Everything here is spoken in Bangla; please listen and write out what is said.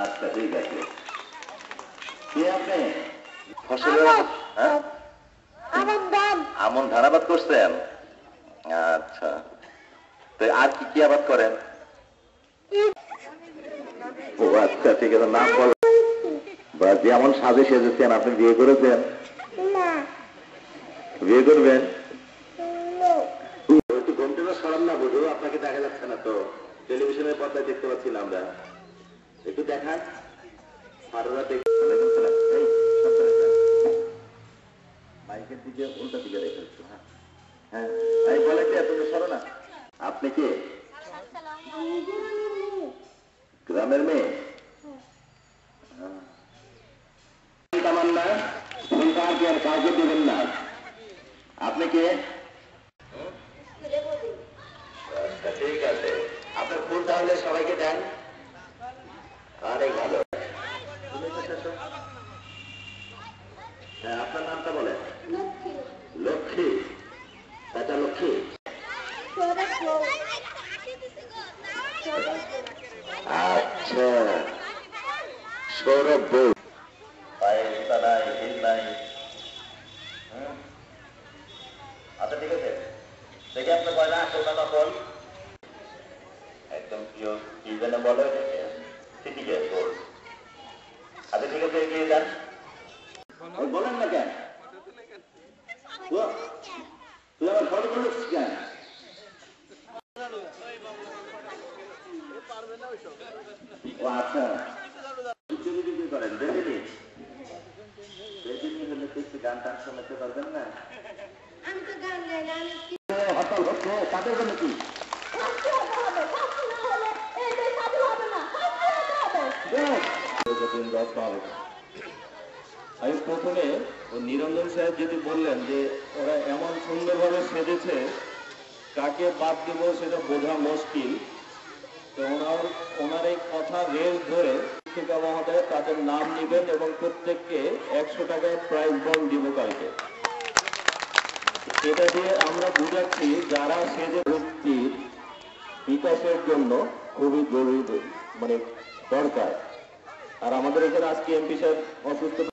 আচ্ছা ঠিক আছে। কে আপনি? ফসলের হ্যাঁ আমন ধান আবাদ করছেন? আচ্ছা, তো আর কি কি আবাদ করেন? ও আচ্ছা ঠিক আছে, নাম বল। যেমন সাজে সেজেছেন, আপনি বিয়ে করেছেন? বিয়ে করবেন? একটু ঘুমটা সরান না বুঝো, আপনাকে দেখা যাচ্ছে না তো, টেলিভিশনের পর্দায় দেখতে পাচ্ছি না আমরা, একটু দেখান। মাইকের দিকে উল্টা দিকে রেখে, হ্যাঁ হ্যাঁ, এই বলে কি তুমি সরো না। আপনি কে? গ্রামের মেয়ে? তামান্না, কাউকে আর কাউকে দেবেন না। আপনি কে? ঠিক আছে, আপনার ফুল তাহলে সবাইকে দেন। অনেক ভালো। হ্যাঁ, আপনার নামটা বলেন। লক্ষ্মী? চাচা লক্ষ্মী? আচ্ছা, সৌরভ বউ পায়ে জুতা নাই, হিল নাই। আচ্ছা ঠিক আছে, দেখে আপনার কয়না আসল না নকল? একদম প্রিয় কি যেন বলে, সিটিকে গোল। আচ্ছা ঠিক আছে, এগিয়ে যান। বলেন না কেন? তুই আমার ফটো তুলিস কেন? ও আচ্ছা, করেন বেদিনী? বেদিনী হলে কিছু গান টান শোনাতে পারবেন না? হরতাল হচ্ছে তাদের জন্য কি? আমি প্রথমে নিরঞ্জন সাহেব যদি বললেন যে ওরা এমন সুন্দরভাবে সেজেছে, কাকে বাদ দিব সেটা বোঝা মুশকিল। তো ওনার এই কথা রেস ধরে শিক্ষিকা মহোদয় তাদের নাম নেবেন এবং প্রত্যেককে 100 টাকার প্রাইজ বন্ড দিব কালকে। এটা দিয়ে আমরা বুঝাচ্ছি যারা সেজে ব্যক্তির বিকাশের জন্য খুবই জরুরি, মানে দরকার। আর আমাদের এখানে আজকে এমপি সাহেব অসুস্থ।